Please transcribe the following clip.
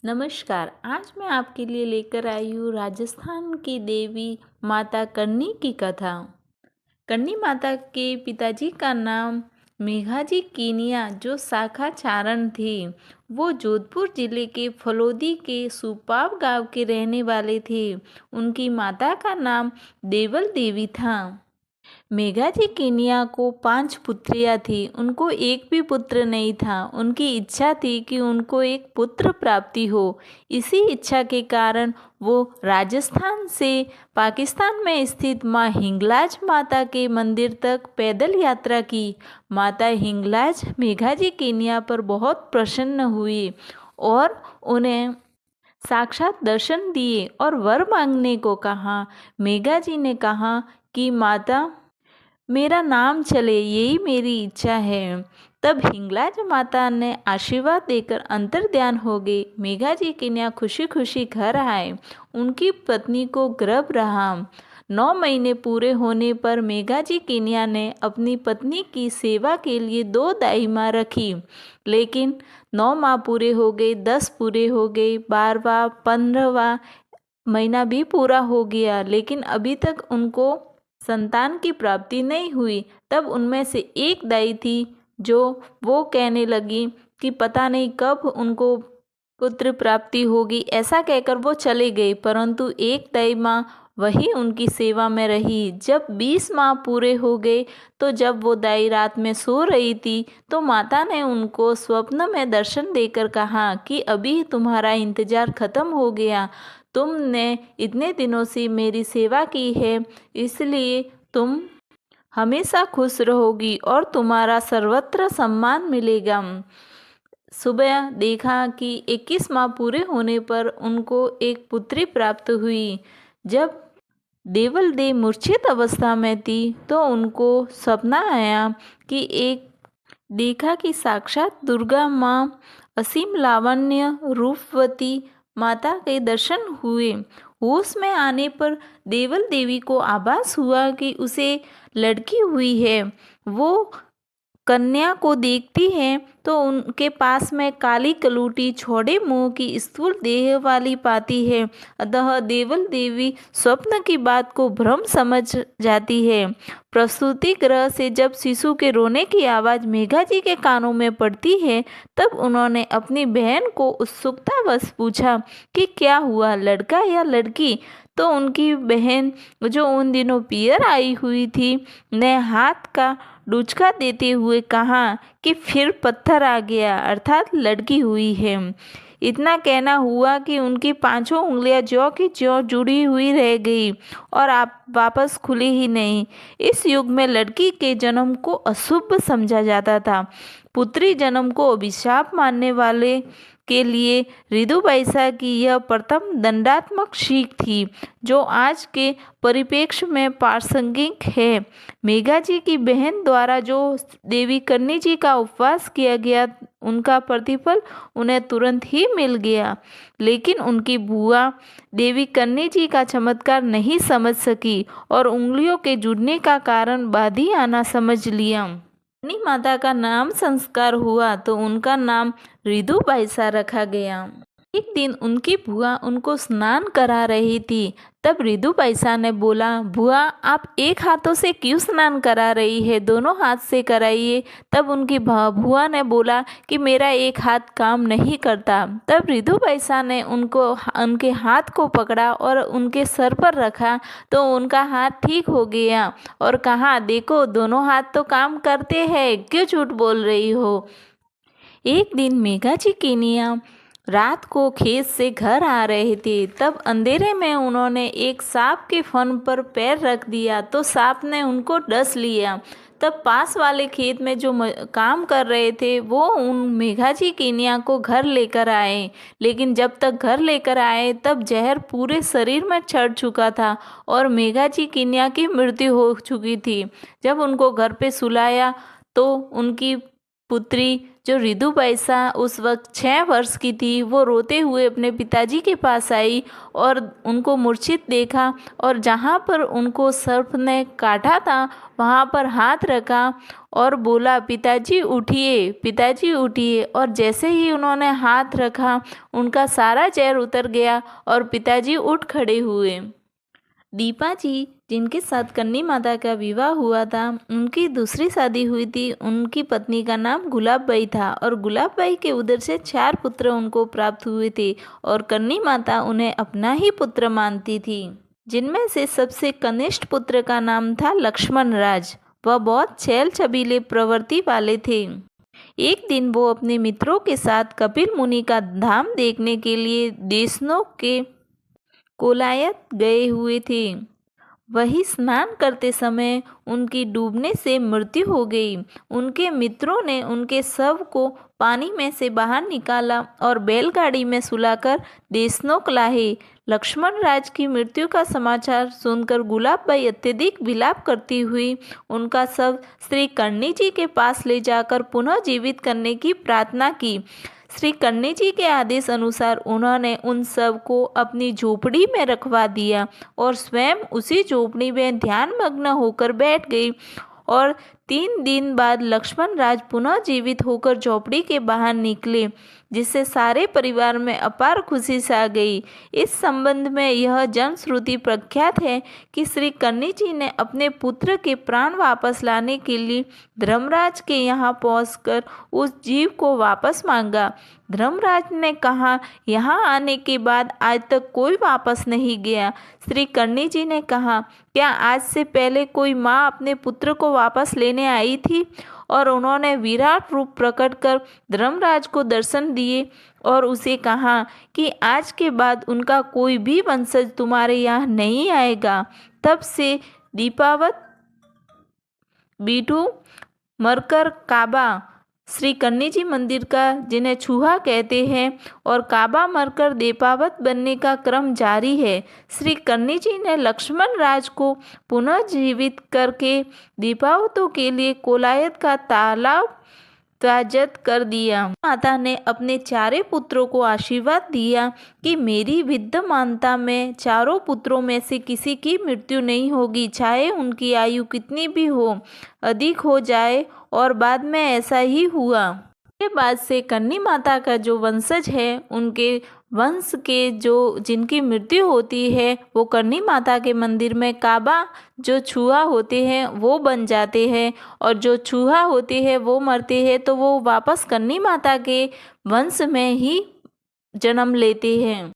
नमस्कार। आज मैं आपके लिए लेकर आई हूँ राजस्थान की देवी माता कर्णी की कथा। कर्णी माता के पिताजी का नाम मेघाजी कीनिया जो शाखा चारण थे। वो जोधपुर जिले के फलोदी के सुपाव गांव के रहने वाले थे। उनकी माता का नाम देवल देवी था। मेघाजी केनिया को 5 पुत्रियां थी। उनको एक भी पुत्र नहीं था। उनकी इच्छा थी कि उनको एक पुत्र प्राप्ति हो। इसी इच्छा के कारण वो राजस्थान से पाकिस्तान में स्थित माँ हिंगलाज माता के मंदिर तक पैदल यात्रा की। माता हिंगलाज मेघाजी केनिया पर बहुत प्रसन्न हुई और उन्हें साक्षात दर्शन दिए और वर मांगने को कहा। मेघाजी ने कहा कि माता, मेरा नाम चले, यही मेरी इच्छा है। तब हिंगलाज माता ने आशीर्वाद देकर अंतर्ध्यान हो गए। मेघाजी केनिया खुशी खुशी घर आए। उनकी पत्नी को गर्भ रहा। 9 महीने पूरे होने पर मेघाजी केनिया ने अपनी पत्नी की सेवा के लिए 2 दाई माँ रखी। लेकिन 9 माह पूरे हो गए, 10 पूरे हो गए, 12वां 15वां महीना भी पूरा हो गया, लेकिन अभी तक उनको संतान की प्राप्ति नहीं हुई। तब उनमें से एक दाई थी जो वो कहने लगी कि पता नहीं कब उनको पुत्र प्राप्ति होगी। ऐसा कहकर वो चले गए, परंतु एक दाई माँ वही उनकी सेवा में रही। जब 20 माह पूरे हो गए तो जब वो दाई रात में सो रही थी तो माता ने उनको स्वप्न में दर्शन देकर कहा कि अभी तुम्हारा इंतजार खत्म हो गया। तुमने इतने दिनों से मेरी सेवा की है, इसलिए तुम हमेशा खुश रहोगी और तुम्हारा सर्वत्र सम्मान मिलेगा। सुबह देखा कि 21 माह पूरे होने पर उनको एक पुत्री प्राप्त हुई। जब देवल दे मूर्छित अवस्था में थी तो उनको सपना आया कि एक देखा कि साक्षात दुर्गा माँ असीम लावण्य रूपवती माता के दर्शन हुए। होश में आने पर देवल देवी को आभास हुआ कि उसे लड़की हुई है। वो कन्या को देखती है तो उनके पास में काली कलूटी छोड़े मुंह की स्थूल देह वाली पाती है। अतः देवल देवी स्वप्न की बात को भ्रम समझ जाती है। प्रसूति गृह से जब शिशु के रोने की आवाज़ मेघाजी के कानों में पड़ती है तब उन्होंने अपनी बहन को उत्सुकतावश पूछा कि क्या हुआ, लड़का या लड़की। तो उनकी बहन जो उन दिनों पियर आई हुई थी ने हाथ का डुचका देते हुए कहा कि फिर पत्थर आ गया, अर्थात लड़की हुई है। इतना कहना हुआ कि उनकी 5 उंगलियां ज्यों की ज्यों जुड़ी हुई रह गई और आप वापस खुली ही नहीं। इस युग में लड़की के जन्म को अशुभ समझा जाता था। पुत्री जन्म को अभिशाप मानने वाले के लिए रिदुबाईसा की यह प्रथम दंडात्मक सीख थी जो आज के परिप्रेक्ष्य में प्रासंगिक है। मेघाजी की बहन द्वारा जो देवी कर्णी जी का उपवास किया गया उनका प्रतिफल उन्हें तुरंत ही मिल गया, लेकिन उनकी बुआ देवी कर्णी जी का चमत्कार नहीं समझ सकी और उंगलियों के जुड़ने का कारण बाधी आना समझ लिया। कर्णी माता का नाम संस्कार हुआ तो उनका नाम रिदुबाईसा रखा गया। एक दिन उनकी बुआ उनको स्नान करा रही थी। तब रिदुबाईसा ने बोला, बुआ आप एक हाथों से क्यों स्नान करा रही है, दोनों हाथ से कराइए। तब उनकी बुआ ने बोला कि मेरा एक हाथ काम नहीं करता। तब रिदुबाईसा ने उनके हाथ को पकड़ा और उनके सर पर रखा तो उनका हाथ ठीक हो गया और कहा, देखो दोनों हाथ तो काम करते हैं, क्यों झूठ बोल रही हो। एक दिन मेघाजी केनिया रात को खेत से घर आ रहे थे। तब अंधेरे में उन्होंने एक सांप के फन पर पैर रख दिया तो सांप ने उनको डस लिया। तब पास वाले खेत में जो काम कर रहे थे वो उन मेघाजी केनिया को घर लेकर आए, लेकिन जब तक घर लेकर आए तब जहर पूरे शरीर में चढ़ चुका था और मेघाजी केनिया की मृत्यु हो चुकी थी। जब उनको घर पे सुलाया तो उनकी पुत्री जो रिदुपैसा उस वक्त 6 वर्ष की थी, वो रोते हुए अपने पिताजी के पास आई और उनको मूर्छित देखा और जहाँ पर उनको सर्प ने काटा था वहाँ पर हाथ रखा और बोला, पिताजी उठिए, पिताजी उठिए। और जैसे ही उन्होंने हाथ रखा उनका सारा जहर उतर गया और पिताजी उठ खड़े हुए। दीपा जी, जिनके साथ कन्नी माता का विवाह हुआ था, उनकी दूसरी शादी हुई थी। उनकी पत्नी का नाम गुलाबबाई था और गुलाबबाई के उधर से 4 पुत्र उनको प्राप्त हुए थे और कन्नी माता उन्हें अपना ही पुत्र मानती थी, जिनमें से सबसे कनिष्ठ पुत्र का नाम था लक्ष्मण राज। वह बहुत छैल छबीले प्रवृत्ति वाले थे। एक दिन वो अपने मित्रों के साथ कपिल मुनि का धाम देखने के लिए देशनोक के कोलायत गए हुए थे। वही स्नान करते समय उनकी डूबने से मृत्यु हो गई। उनके मित्रों ने उनके शव को पानी में से बाहर निकाला और बैलगाड़ी में सुलाकर देशनोक लाए। लक्ष्मण राज की मृत्यु का समाचार सुनकर गुलाबबाई अत्यधिक विलाप करती हुई उनका शव श्री कर्णी जी के पास ले जाकर पुनः जीवित करने की प्रार्थना की। श्री कर्णी जी के आदेश अनुसार उन्होंने उन सब को अपनी झोपड़ी में रखवा दिया और स्वयं उसी झोपड़ी में ध्यानमग्न होकर बैठ गई और 3 दिन बाद लक्ष्मण राज पुनः जीवित होकर झोपड़ी के बाहर निकले, जिससे सारे परिवार में अपार खुशी छा गई। इस संबंध में यह जनश्रुति प्रख्यात है कि श्री कर्णी जी ने अपने पुत्र के प्राण वापस लाने के लिए धर्मराज के यहाँ पहुंचकर उस जीव को वापस मांगा। धर्मराज ने कहा, यहाँ आने के बाद आज तक कोई वापस नहीं गया। श्री कर्णी जी ने कहा, क्या आज से पहले कोई माँ अपने पुत्र को वापस लेने आई थी? और उन्होंने विराट रूप प्रकट कर धर्मराज को दर्शन दिए और उसे कहा कि आज के बाद उनका कोई भी वंशज तुम्हारे यहाँ नहीं आएगा। तब से दीपावत, बीठू, मरकर, काबा, श्री कर्णी जी मंदिर का, जिन्हें छुहा कहते हैं, और काबा मरकर दीपावत बनने का क्रम जारी है। श्री कर्णी जी ने लक्ष्मण राज को पुनः जीवित करके दीपावतों के लिए कोलायत का तालाब ताजत कर दिया। माता ने अपने 4 पुत्रों को आशीर्वाद दिया कि मेरी विद्यमानता में 4 पुत्रों में से किसी की मृत्यु नहीं होगी, चाहे उनकी आयु कितनी भी हो, अधिक हो जाए। और बाद में ऐसा ही हुआ। के बाद से कन्नी माता का जो वंशज है, उनके वंश के जो जिनकी मृत्यु होती है, वो कन्नी माता के मंदिर में काबा जो छुहा होते हैं वो बन जाते हैं, और जो छुहा होते हैं वो मरते हैं तो वो वापस कन्नी माता के वंश में ही जन्म लेते हैं।